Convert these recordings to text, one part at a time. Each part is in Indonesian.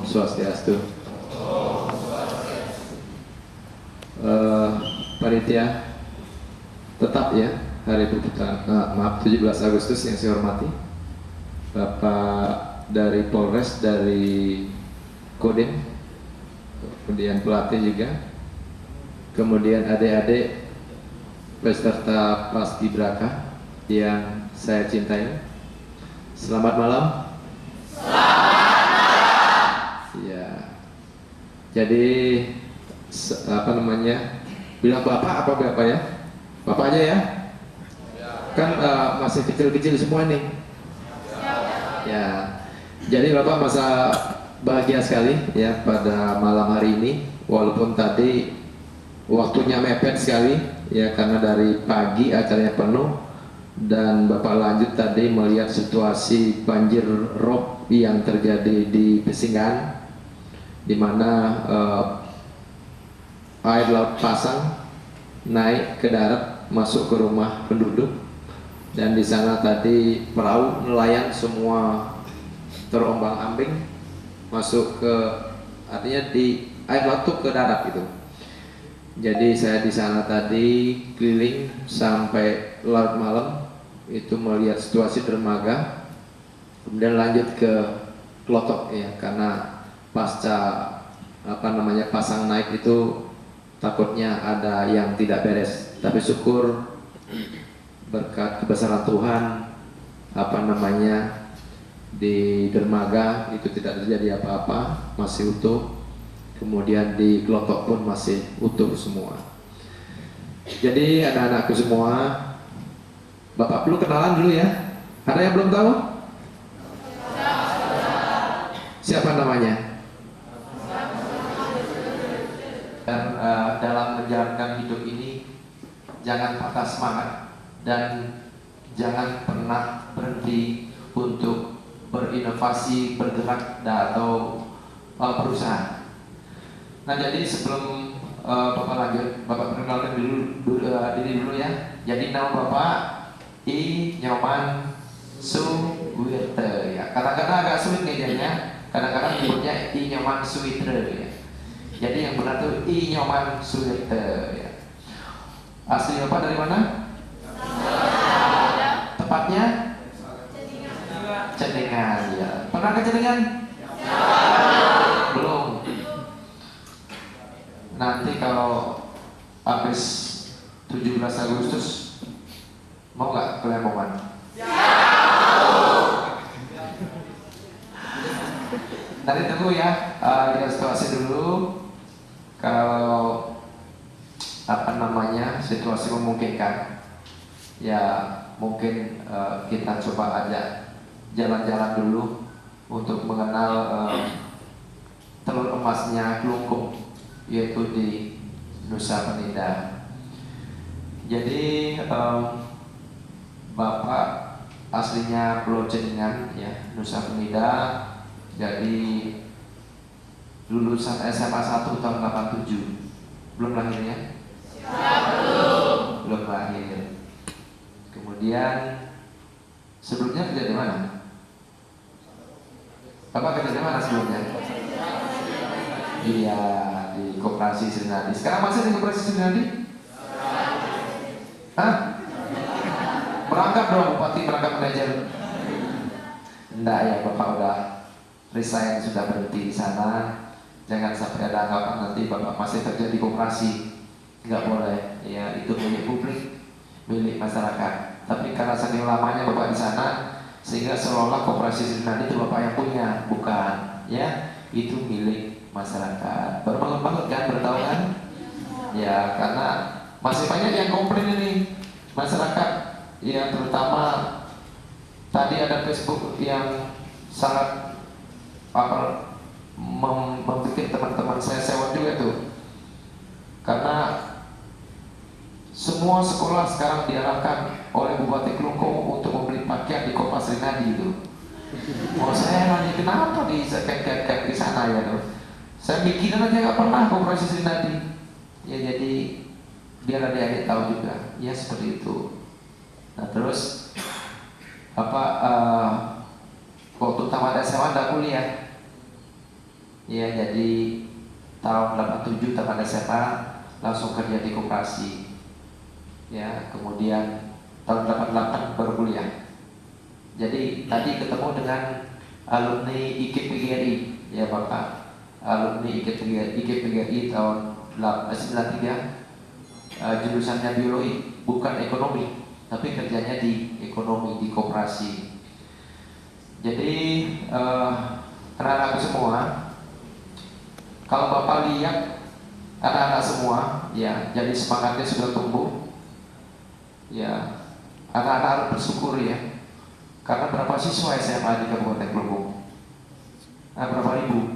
Om Swastiastu. Panitia tetap ya hari perputaran 17 Agustus yang saya hormati, Bapak dari Polres, dari Kodim, kemudian pelatih juga, kemudian adik-adik peserta Paskibraka yang saya cintai. Selamat malam. Ya, jadi apa namanya? Bilang bapak apa bapak ya? Bapak aja ya. Kan masih kecil-kecil semua nih. Ya, jadi bapak masa bahagia sekali ya pada malam hari ini, walaupun tadi waktunya mepet sekali ya karena dari pagi acaranya penuh dan bapak lanjut tadi melihat situasi banjir rob yang terjadi di Pesingan, di mana air laut pasang naik ke darat masuk ke rumah penduduk, dan di sana tadi perahu nelayan semua terombang-ambing masuk ke, artinya di air laut tuh ke darat gitu. Jadi saya di sana tadi keliling sampai larut malam itu melihat situasi dermaga, kemudian lanjut ke Klotok ya, karena pasca apa namanya pasang naik itu takutnya ada yang tidak beres, tapi syukur berkat kebesaran Tuhan apa namanya di dermaga itu tidak terjadi apa-apa, masih utuh. Kemudian di Klotok pun masih utuh semua. Jadi anak-anakku semua, Bapak perlu kenalan dulu ya. Ada yang belum tahu? Siapa namanya? Dan dalam menjalankan hidup ini jangan patah semangat dan jangan pernah berhenti untuk berinovasi, bergerak atau berusaha. Nah, jadi sebelum Bapak lanjut, Bapak perkenalkan diri dulu ya. Jadi nama Bapak I Nyoman Suwirte ya. Kadang-kadang agak sulit nih jadinya. Kadang-kadang nyebutnya I Nyoman Suwirte ya. Jadi yang benar tuh I Nyoman Suwirte ya. Asli Bapak dari mana? Tepatnya? Cedengan ya. Pernah ke Cedengan? Belum. Nanti kalau habis 17 Agustus mau nggak ke Lamongan? Nanti tunggu ya, kita situasi dulu. Kalau apa namanya situasi memungkinkan, ya mungkin kita coba aja jalan-jalan dulu untuk mengenal telur emasnya Klungkung, yaitu di Nusa Penida. Jadi Bapak aslinya Pulau Ceningan ya, Nusa Penida. Jadi lulusan SMA 1 tahun 87. Belum lahir ya? Belum lahir. Kemudian sebelumnya kerja di mana? Bapak kerja di mana sebelumnya? Iya, di Koperasi Srinadi. Sekarang masih di Koperasi Srinadi? Hah? Merangkap dong, Bupati merangkap manajer. Enggak ya, Bapak udah resign, sudah berhenti di sana. Jangan sampai ada anggapan nanti Bapak masih kerja di koperasi. Enggak boleh, ya itu milik publik, milik masyarakat. Tapi karena saking lamanya Bapak di sana, sehingga seolah-olah Koperasi Srinadi itu Bapak yang punya, bukan? Ya, itu milik masyarakat. Baru bangun-bangun kan, bertahun kan? Ya, karena masih banyak yang komplain ini masyarakat, ya terutama tadi ada Facebook yang sangat membuat teman-teman saya sewa juga tuh, karena semua sekolah sekarang diarahkan oleh Bupati Klungkung untuk membeli pakaian di Koperasi Srinadi itu. Mau saya nanya kenapa di sana ya tuh? Saya mikirin aja nggak pernah Koperasi Srinadi. Ya jadi biar adik-adik tahu juga, ya seperti itu. Nah terus waktu tamat SMA nggak kuliah, Ya, jadi tahun 87 tamat SMA langsung kerja di koperasi. Ya, kemudian tahun 88 baru kuliah. Jadi tadi ketemu dengan alumni IKIP PGRI, ya Bapak, alumni IKIP PGRI tahun 93, jurusannya biologi, bukan ekonomi, tapi kerjanya di ekonomi, di koperasi. Jadi anak-anakku semua, kalau Bapak lihat anak-anak semua, ya, jadi semangatnya sudah tumbuh, ya, anak-anak bersyukur ya. Karena berapa siswa SMA di Kabupaten Kelungkung? Berapa ribu?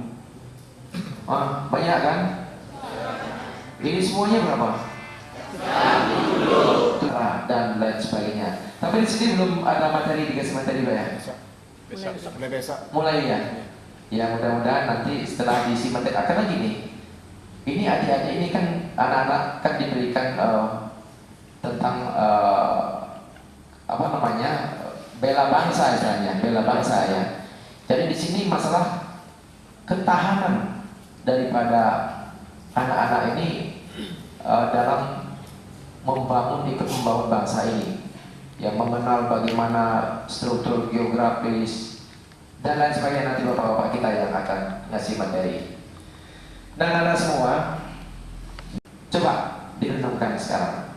Banyak kan? Ini semuanya berapa? 10 dan lain sebagainya. Tapi di sini belum ada materi, dikasih materi Pak ya? Mulai besok. Mulai ya? Ya, mudah-mudahan nanti setelah diisi materi. Karena gini, ini adik-adik ini kan anak-anak kan diberikan tentang apa namanya, bela bangsa istilahnya, bela bangsa ya. Jadi di sini masalah ketahanan daripada anak-anak ini dalam ikut membangun bangsa ini, yang mengenal bagaimana struktur geografis dan lain sebagainya. Nanti bapak-bapak kita yang akan ngasih materi. Dan anak semua, coba direnungkan sekarang.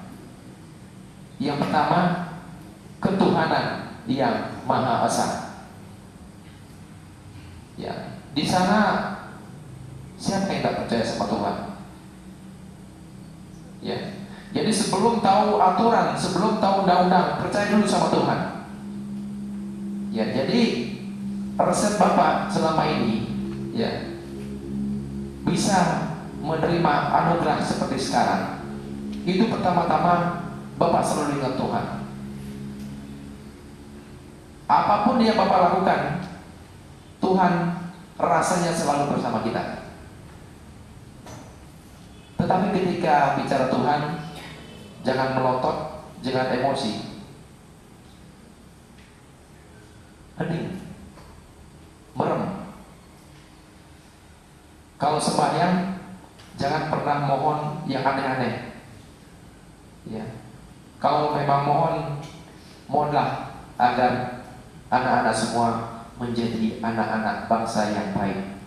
Yang pertama, ketuhanan yang Maha Esa. Ya, di sana siapa yang tak percaya sama Tuhan? Ya, jadi sebelum tahu aturan, sebelum tahu undang-undang, percaya dulu sama Tuhan. Ya, jadi resep Bapak selama ini, ya, bisa menerima anugerah seperti sekarang. Itu pertama-tama Bapak selalu ingat Tuhan. Apapun yang Bapak lakukan, Tuhan rasanya selalu bersama kita. Tetapi ketika bicara Tuhan, jangan melotot, jangan emosi. Hening, merem. Kalau sembahyang, jangan pernah mohon yang aneh-aneh. Ya. Kalau memang mohonlah agar anak-anak semua menjadi anak-anak bangsa yang baik.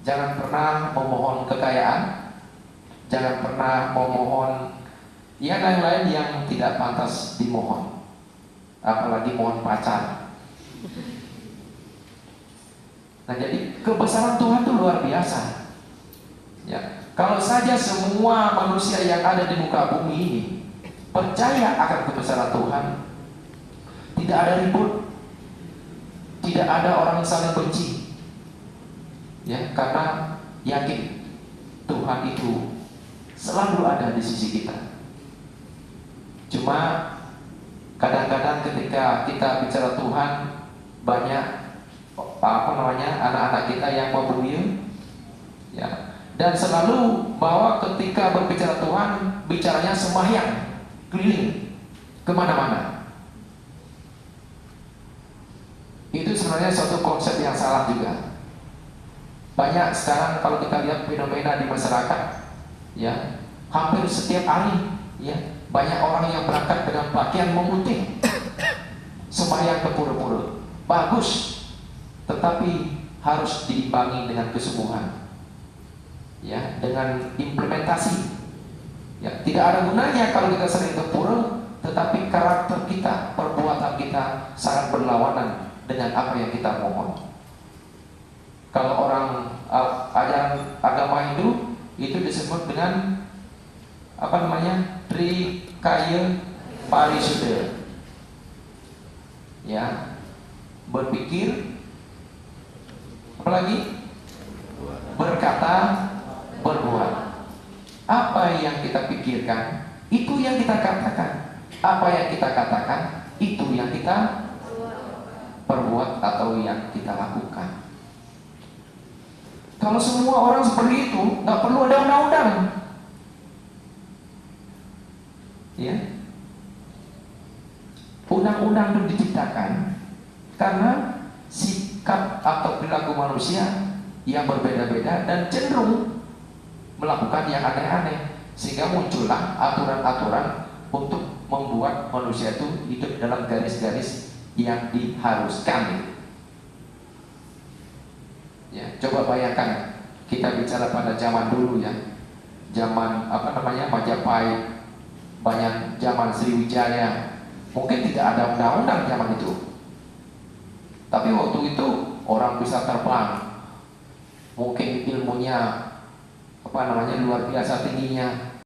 Jangan pernah memohon kekayaan, jangan pernah memohon yang lain-lain yang tidak pantas dimohon, apalagi mohon pacar. Nah, jadi kebesaran Tuhan itu luar biasa. Ya, kalau saja semua manusia yang ada di muka bumi ini percaya akan kebesaran Tuhan, tidak ada ribut, tidak ada orang saling benci, ya, karena yakin Tuhan itu selalu ada di sisi kita. Cuma kadang-kadang ketika kita bicara Tuhan, banyak anak-anak kita yang membuyur, ya, dan selalu bahwa ketika berbicara Tuhan, bicaranya sembahyang keliling kemana-mana. Itu sebenarnya suatu konsep yang salah juga. Banyak sekarang kalau kita lihat fenomena di masyarakat, ya, hampir setiap hari, ya, banyak orang yang berangkat dengan pakaian memutih, sembahyang ke pura-pura, bagus, tetapi harus diimbangi dengan kesembuhan, ya, dengan implementasi. Ya, tidak ada gunanya kalau kita sering ke pura, tetapi karakter kita, perbuatan kita sangat berlawanan dengan apa yang kita mohon. Kalau orang ajaran agama Hindu itu disebut dengan apa namanya, Trikaya Parisuddha, ya, berpikir, apalagi berkata, berbuat. Apa yang kita pikirkan, itu yang kita katakan. Apa yang kita katakan, itu yang kita perbuat atau yang kita lakukan. Kalau semua orang seperti itu, nggak perlu ada undang-undang, ya. Undang-undang itu diciptakan karena sikap atau perilaku manusia yang berbeda-beda dan cenderung melakukan yang aneh-aneh, sehingga muncullah aturan-aturan untuk membuat manusia itu hidup dalam garis-garis yang diharuskan. Ya, coba bayangkan kita bicara pada zaman dulu ya, zaman Majapahit, banyak zaman Sriwijaya, mungkin tidak ada undang-undang zaman itu, tapi waktu itu orang bisa terbang, mungkin ilmunya luar biasa tingginya,